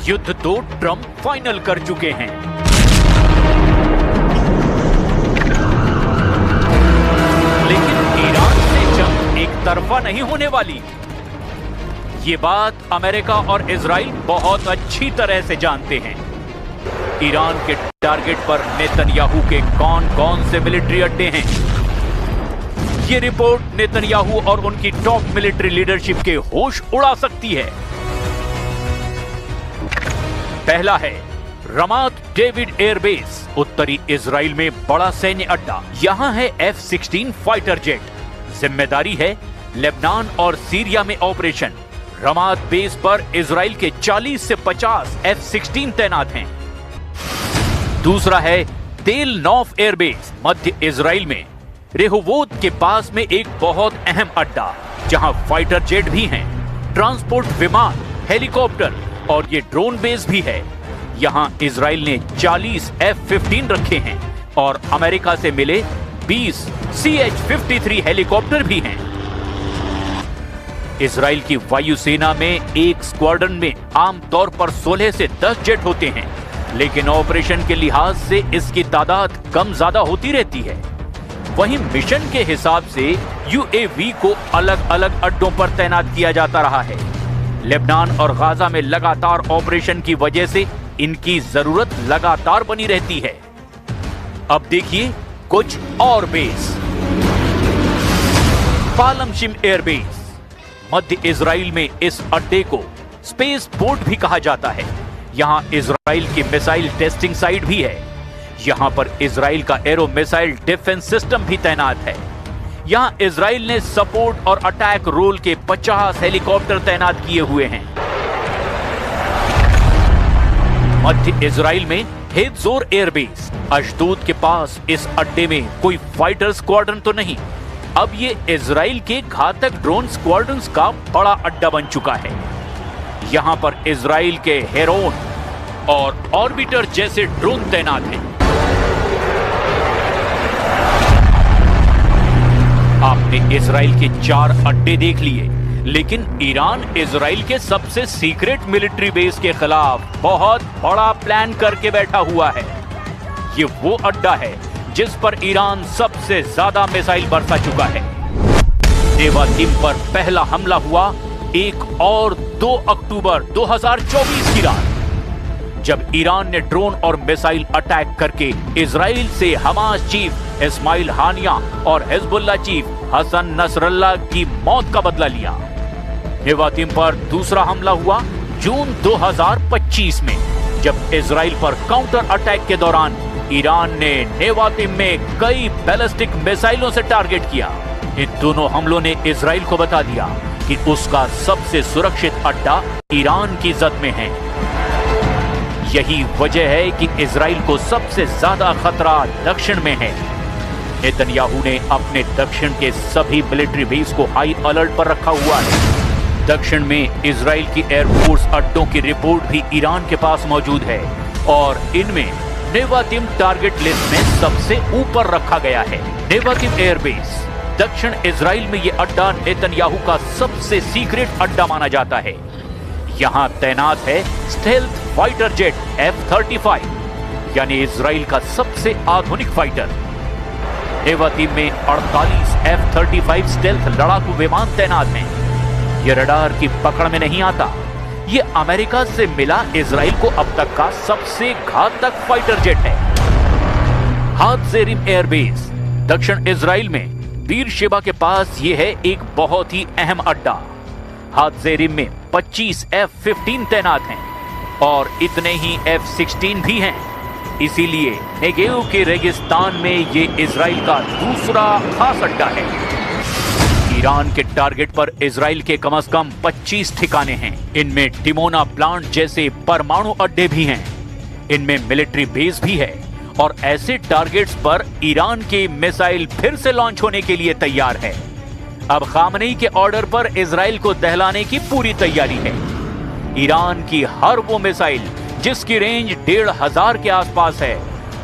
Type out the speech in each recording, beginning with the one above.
युद्ध तो Trump final कर चुके हैं। लेकिन ईरान से जंग एक तरफा नहीं होने वाली। ये बात अमेरिका और इजराइल बहुत अच्छी तरह से जानते हैं। ईरान के टारगेट पर नेतन्याहू के कौन कौन से मिलिट्री अड्डे हैं, ये रिपोर्ट नेतन्याहू और उनकी टॉप मिलिट्री लीडरशिप के होश उड़ा सकती है। पहला है रमात डेविड एयरबेस, उत्तरी इजराइल में बड़ा सैन्य अड्डा। यहां है F-16 फाइटर जेट। जिम्मेदारी है लेबनान और सीरिया में ऑपरेशन। रमात बेस पर इजराइल के 40 से 50 F-16 तैनात हैं। दूसरा है तेल नौफ एयरबेस, मध्य इजराइल में रेहोवोत के पास में एक बहुत अहम अड्डा, जहां फाइटर जेट भी हैं, ट्रांसपोर्ट विमान, हेलीकॉप्टर और ये ड्रोन बेस भी है। यहां इजराइल ने 40 F-15 रखे हैं और अमेरिका से मिले 20 CH-53 हेलीकॉप्टर भी हैं। इजराइल की वायुसेना में एक स्क्वाड्रन में आमतौर पर 16 से 10 जेट होते हैं, लेकिन ऑपरेशन के लिहाज से इसकी तादाद कम ज्यादा होती रहती है। वहीं मिशन के हिसाब से UAV को अलग अलग अड्डों पर तैनात किया जाता रहा है। लेबनान और गाजा में लगातार ऑपरेशन की वजह से इनकी जरूरत लगातार बनी रहती है। अब देखिए कुछ और बेस। पालमशिम एयरबेस, मध्य इजराइल में इस अड्डे को स्पेस पोर्ट भी कहा जाता है। यहां इजराइल की मिसाइल टेस्टिंग साइट भी है। यहां पर इजराइल का एरो मिसाइल डिफेंस सिस्टम भी तैनात है। यहां इजराइल ने सपोर्ट और अटैक रोल के 50 हेलीकॉप्टर तैनात किए हुए हैं। मध्य इजराइल में हेत्जोर एयरबेस, अशदोद के पास इस अड्डे में कोई फाइटर स्क्वाड्रन तो नहीं। अब ये इजराइल के घातक ड्रोन स्क्वाड्रन्स का बड़ा अड्डा बन चुका है। यहां पर इजराइल के हेरोन और ऑर्बिटर जैसे ड्रोन तैनात हैं। आपने इजराइल के 4 अड्डे देख लिए, लेकिन ईरान इजराइल के सबसे सीक्रेट मिलिट्री बेस के खिलाफ बहुत बड़ा प्लान करके बैठा हुआ है। ये वो अड्डा है जिस पर ईरान सबसे ज्यादा मिसाइल बरसा चुका है। नेवातिम पर पहला हमला हुआ 1 और 2 अक्टूबर 2024 की रात, जब ईरान ने ड्रोन और मिसाइल अटैक करके इजराइल से हमास चीफ इस्माइल हानिया और हिजबुल्लाह चीफ हसन नसरल्लाह की मौत का बदला लिया। नेवातिम पर दूसरा हमला हुआ जून 2025 में, जब इजराइल पर काउंटर अटैक के दौरान ईरान ने नेवातिम में कई बैलिस्टिक मिसाइलों से टारगेट किया। इन दोनों हमलों ने इजराइल को बता दिया कि उसका सबसे सुरक्षित अड्डा ईरान की जद में है। यही वजह है कि इजराइल को सबसे ज्यादा खतरा दक्षिण में है। नेतन्याहू ने अपने दक्षिण के सभी मिलिट्री बेस को हाई अलर्ट पर रखा हुआ है। दक्षिण में इजराइल की एयरफोर्स अड्डों की रिपोर्ट भी ईरान के पास मौजूद है और इनमें नेवातिम टारगेट लिस्ट में सबसे ऊपर रखा गया है। नेवातिम एयरबेस, दक्षिण इजराइल में यह अड्डा नेतन्याहू का सबसे सीक्रेट अड्डा माना जाता है। यहां तैनात है स्टेल्थ फाइटर जेट F-35, यानी इजराइल का सबसे आधुनिक फाइटर। नेवातिम में 48 F-35 स्टेल्थ लड़ाकू विमान तैनात हैं। यह रडार की पकड़ में नहीं आता। यह अमेरिका से मिला इजराइल को अब तक का सबसे घातक फाइटर जेट है। हात्जेरिम एयरबेस, दक्षिण इजराइल में बीरशेबा के पास यह है एक बहुत ही अहम अड्डा। हात्जेरिम में 25 F-15 तैनात हैं और इतने ही F-16 भी हैं। इसीलिए नेगेव के रेगिस्तान में ये इजराइल का दूसरा खास अड्डा है। ईरान के टारगेट पर इजराइल के कम से कम 25 ठिकाने हैं। इनमें डिमोना प्लांट जैसे परमाणु अड्डे भी हैं। इनमें मिलिट्री बेस भी है और ऐसे टारगेट्स पर ईरान की मिसाइल फिर से लॉन्च होने के लिए तैयार है। अब खामनेई के ऑर्डर पर इजराइल को दहलाने की पूरी तैयारी है। ईरान की हर वो मिसाइल जिसकी रेंज 1500 के आसपास है,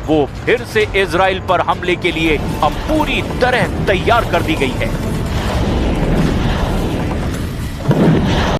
वो फिर से इजराइल पर हमले के लिए अब पूरी तरह तैयार कर दी गई है।